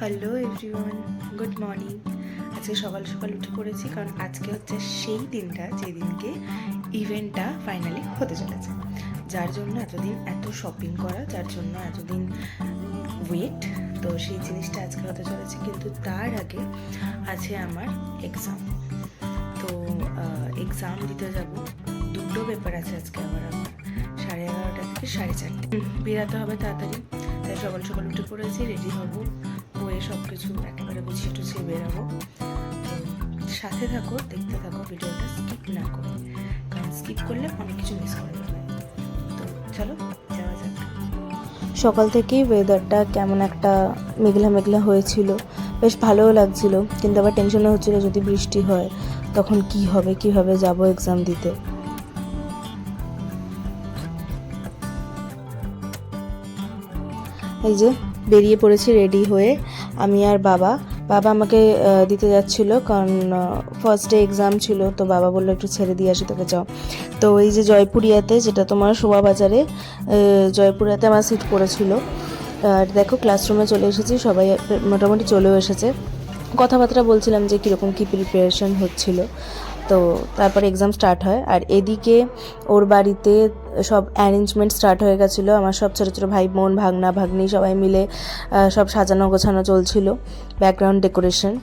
Hello everyone, good morning. আজকে সকাল সকাল উঠে পড়েছি কারণ আজকে হচ্ছে সেই দিনটা যেদিনকে ইভেন্টটা ফাইনালি হতে চলেছে, যার জন্য এতদিন এত শপিং করা, যার জন্য এতদিন ওয়েট। তো সেই জিনিসটা আজকে হতে চলেছে, কিন্তু তার আগে আছে আমার এক্সাম। তো এক্সাম দিতে যাব, দুটো পেপার আছে আজকে আমার 11:30 থেকে 4:30। বেরাতে হবে তাড়াতাড়ি, তাই সকাল সকাল উঠে পড়েছি, রেডি হব, হয়ে সব কিছু একেবারে গুছিয়ে টুছিয়ে বেরাবো। তো সাথে থাকো, দেখতে থাকো, ভিডিওটা স্কিপ না করে, কারণ স্কিপ করলে অনেক কিছু মিস করে যাবে। তো চলো যাওয়া যাক। সকাল থেকেই ওয়েদারটা কেমন একটা মেঘলা মেঘলা হয়েছিল, বেশ ভালোও লাগছিল, কিন্তু আবার টেনশনও হচ্ছিল যদি বৃষ্টি হয় তখন কি হবে, কিভাবে যাব এক্সাম দিতে। এই যে বেরিয়ে পড়েছি রেডি হয়ে, আমি আর বাবা আমাকে দিতে যাচ্ছিল, কারণ ফার্স্ট ডে এক্সাম ছিল, তো বাবা বললো একটু ছেড়ে দিয়ে আসি তোকে, যাও। তো এই যে জয়পুরিয়াতে, যেটা তোমার শোভা বাজারে, জয়পুরিয়াতে আমার সিট পড়েছিল। আর দেখো ক্লাসরুমে চলে এসেছি, সবাই মোটামুটি চলেও এসেছে। কথাবার্তা বলছিলাম যে কীরকম কী প্রিপারেশন হচ্ছিল। তো তারপরে এক্সাম স্টার্ট হয়, আর এদিকে ওর বাড়িতে সব অ্যারেঞ্জমেন্ট স্টার্ট হয়ে গেছিলো। আমার সব ছোটো ছোটো ভাই বোন, ভাগনা ভাগ্নি সবাই মিলে সব সাজানো গোছানো চলছিল, ব্যাকগ্রাউন্ড ডেকোরেশন।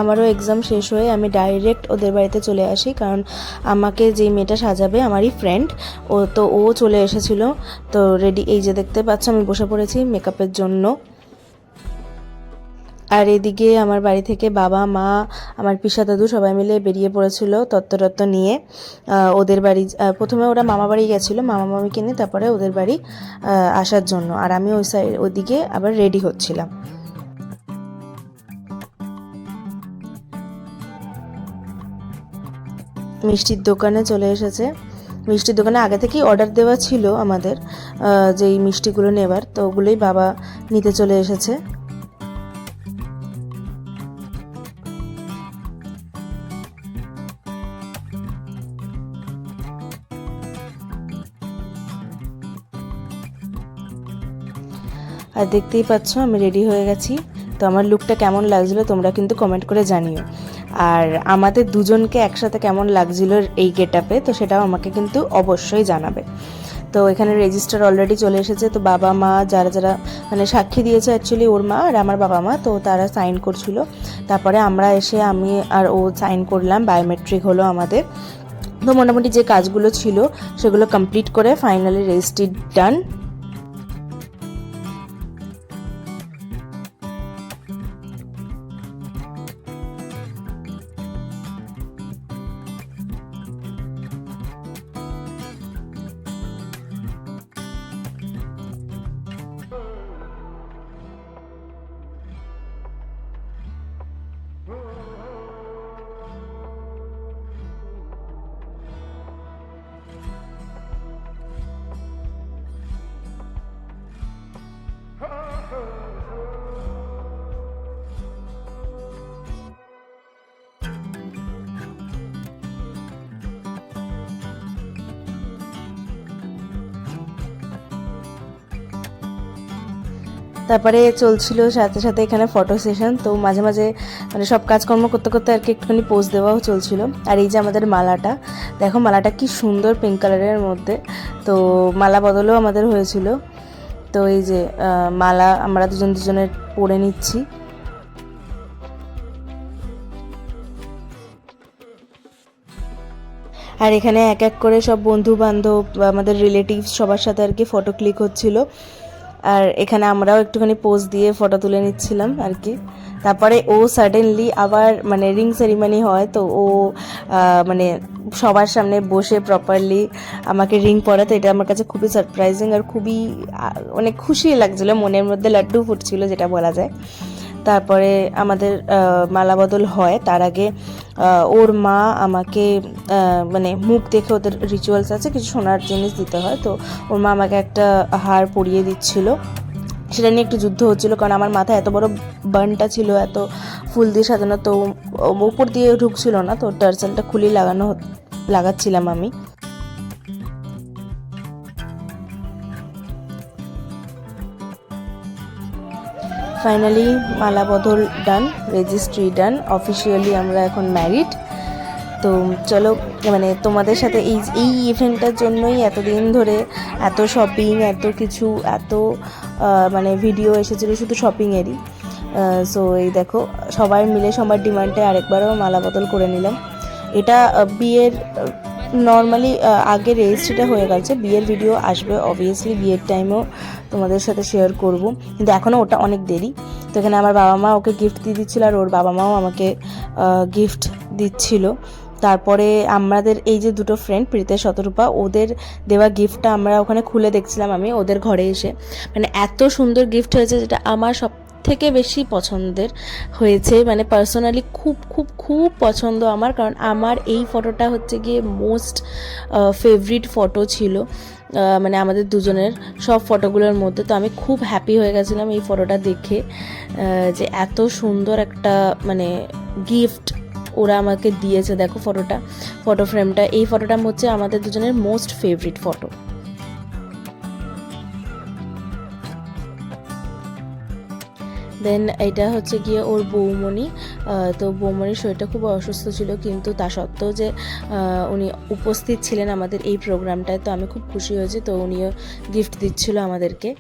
আমারও এক্সাম শেষ হয়ে আমি ডাইরেক্ট ওদের বাড়িতে চলে আসি, কারণ আমাকে যেই মেয়েটা সাজাবে আমারই ফ্রেন্ড, ও চলে এসেছিলো। তো রেডি, এই যে দেখতে পাচ্ছ আমি বসে পড়েছি মেকআপের জন্য। আর এদিকে আমার বাড়ি থেকে বাবা মা, আমার পিসা দাদু সবাই মিলে বেরিয়ে পড়েছিল তত্ত্ব নিয়ে ওদের বাড়ি। প্রথমে ওরা মামা বাড়ি গেছিলো, মামা মামিকে নিয়ে, তারপরে ওদের বাড়ি আসার জন্য। আর আমি ওইদিকে আবার রেডি হচ্ছিলাম। মিষ্টির দোকানে চলে এসেছে। মিষ্টির দোকানে আগে থেকেই অর্ডার দেওয়া ছিল আমাদের, যেই মিষ্টিগুলো নেবার, তো ওগুলোই বাবা নিতে চলে এসেছে। আর দেখতেই পাচ্ছ আমি রেডি হয়ে গেছি। তো আমার লুকটা কেমন লাগছিলো তোমরা কিন্তু কমেন্ট করে জানিও, আর আমাদের দুজনকে একসাথে কেমন লাগছিল এই গেটআপে, তো সেটাও আমাকে কিন্তু অবশ্যই জানাবে। তো এখানে রেজিস্টার অলরেডি চলে এসেছে, তো বাবা মা যারা যারা মানে সাক্ষী দিয়েছে, অ্যাকচুয়ালি ওর মা আর আমার বাবা মা, তো তারা সাইন করছিল। তারপরে আমরা এসে আমি আর ও সাইন করলাম, বায়োমেট্রিক হলো আমাদের। তো মোটামুটি যে কাজগুলো ছিল সেগুলো কমপ্লিট করে ফাইনালি রেজিস্ট্রি ডান। তারপরে চলছিল সাথে সাথে এখানে ফটো সেশন, তো মাঝে মাঝে মানে সব কাজকর্ম করতে করতে আর কি একটুখানি পোজ দেওয়াও চলছিল। আর এই যে আমাদের মালাটা দেখো, মালাটা কি সুন্দর পিঙ্ক কালারের মধ্যে, তো মালা বদলও আমাদের হয়েছিল। তো এই যে মালা আমরা দুজনের পরে নিচ্ছি। আর এখানে এক এক করে সব বন্ধু বান্ধব, আমাদের রিলেটিভস সবার সাথে আর কি ফটো ক্লিক হচ্ছিল। আর এখানে আমরাও একটুখানি পোজ দিয়ে ফটো তুলে নিচ্ছিলাম আর কি। তারপরে ও সাডেনলি আবার মানে রিং সেরিমনি হয়, তো ও মানে সবার সামনে বসে প্রপারলি আমাকে রিং পরাতো। এটা আমার কাছে খুবই সারপ্রাইজিং আর খুবই অনেক খুশি লাগছিলো, মনের মধ্যে লাড্ডু ফুটছিল যেটা বলা যায়। তারপরে আমাদের মালা বদল হয়। তার আগে ওর মা আমাকে মানে মুখ দেখে, ওদের রিচুয়ালস আছে, কিছু সোনার জিনিস দিতে হয়, তো ওর মা আমাকে একটা হার পরিয়ে দিচ্ছিল। সেটা নিয়ে একটু যুদ্ধ হচ্ছিলো, কারণ আমার মাথায় এত বড় বানটা ছিল, এত ফুল দিয়ে সাজানো, তো উপর দিয়ে ঢুকছিল না, তো টার্সেলটা খুলে লাগাচ্ছিলাম আমি। ফাইনালি মালা বদল ডান, রেজিস্ট্রি ডান, অফিসিয়ালি আমরা এখন ম্যারিড। তো চলো, মানে তোমাদের সাথে এই ইভেন্টটার জন্যই এতদিন ধরে এত শপিং, এত কিছু, এত মানে ভিডিও এসেছিলো শুধু শপিংয়েরই। সো এই দেখো, সবাই মিলে সবার ডিমান্ডে আরেকবারও মালা বদল করে নিলাম। এটা বিয়ের নর্মালি আগে রেজিস্ট্রিটা হয়ে গেছে, বিয়ের ভিডিও আসবে অবভিয়াসলি, বিয়ের টাইমেও তোমাদের সাথে শেয়ার করব, কিন্তু এখনও ওটা অনেক দেরি। তো এখানে আমার বাবা মা ওকে গিফট দিয়ে দিচ্ছিলো, আর ওর বাবা মাও আমাকে গিফট দিচ্ছিল। তারপরে আমাদের এই যে দুটো ফ্রেন্ড প্রীতেশ শতরূপা, ওদের দেওয়া গিফটটা আমরা ওখানে খুলে দেখছিলাম আমি ওদের ঘরে এসে। মানে এত সুন্দর গিফট হয়েছে, যেটা আমার সব থেকে বেশি পছন্দের হয়েছে, মানে পার্সোনালি খুব খুব খুব পছন্দ আমার, কারণ আমার এই ফটোটা হচ্ছে গিয়ে মোস্ট ফেভারিট ফটো ছিল, মানে আমাদের দুজনের সব ফটোগুলোর মধ্যে। তো আমি খুব হ্যাপি হয়ে গেছিলাম এই ফটোটা দেখে, যে এত সুন্দর একটা মানে গিফট ওরা আমাকে দিয়েছে। দেখো ফটো ফ্রেমটা, এই ফটোটা হচ্ছে আমাদের দুজনের মোস্ট ফেভারিট ফটো। দেন এটা হচ্ছে গিয়ে ওর বৌমণি। তো বৌমণির শরীরটা খুব অসুস্থ ছিল, কিন্তু তা সত্ত্বেও যে উনি উপস্থিত ছিলেন আমাদের এই প্রোগ্রামটায়, তো আমি খুব খুশি হয়েছি। তো উনিও গিফট দিচ্ছিল আমাদেরকে।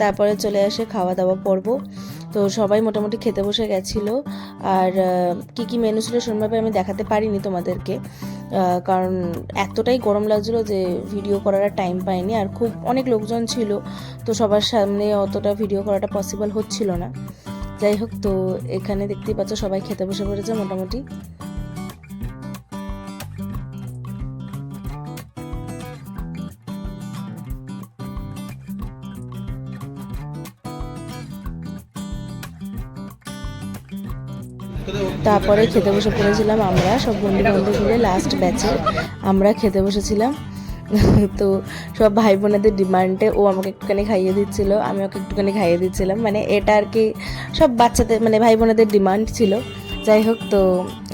তারপরে চলে আসে খাওয়া দাওয়া পর্ব। তো সবাই মোটামুটি খেতে বসে গেছিলো, আর কি কি মেনু ছিল সেরকমভাবে আমি দেখাতে পারিনি তোমাদেরকে, কারণ এতটাই গরম লাগছিলো যে ভিডিও করার টাইম পাইনি, আর খুব অনেক লোকজন ছিল, তো সবার সামনে অতটা ভিডিও করাটা পসিবল হচ্ছিল না। যাই হোক, তো এখানে দেখতেই পাচ্ছ সবাই খেতে বসে পড়েছে মোটামুটি। তারপরে খেতে বসে পড়েছিলাম আমরা সব বন্ধু বান্ধব মিলে, লাস্ট ব্যাচে আমরা খেতে বসেছিলাম। তো সব ভাই বোনেদের ডিমান্ডে ও আমাকে একটুখানি খাইয়ে দিচ্ছিল, আমি ওকে একটুখানি খাইয়ে দিচ্ছিলাম, মানে এটা আর কি সব বাচ্চাদের মানে ভাই বোনেদের ডিমান্ড ছিল। যাই হোক, তো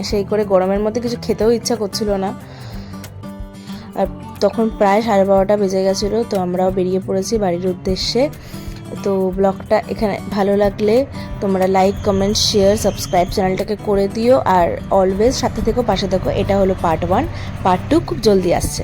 সেই করে গরমের মধ্যে কিছু খেতেও ইচ্ছা করছিল না, আর তখন প্রায় 12:30 বেজে গেছিলো। তো আমরাও বেরিয়ে পড়েছি বাড়ির উদ্দেশ্যে। তো ব্লগটা এখানে ভালো লাগলে তোমরা লাইক, কমেন্ট, শেয়ার, সাবস্ক্রাইব চ্যানেলটাকে করে দিও, আর অলওয়েজ সাথে থেকো, পাশে থেকো। এটা হলো পার্ট 1, পার্ট 2 খুব জলদি আসছে।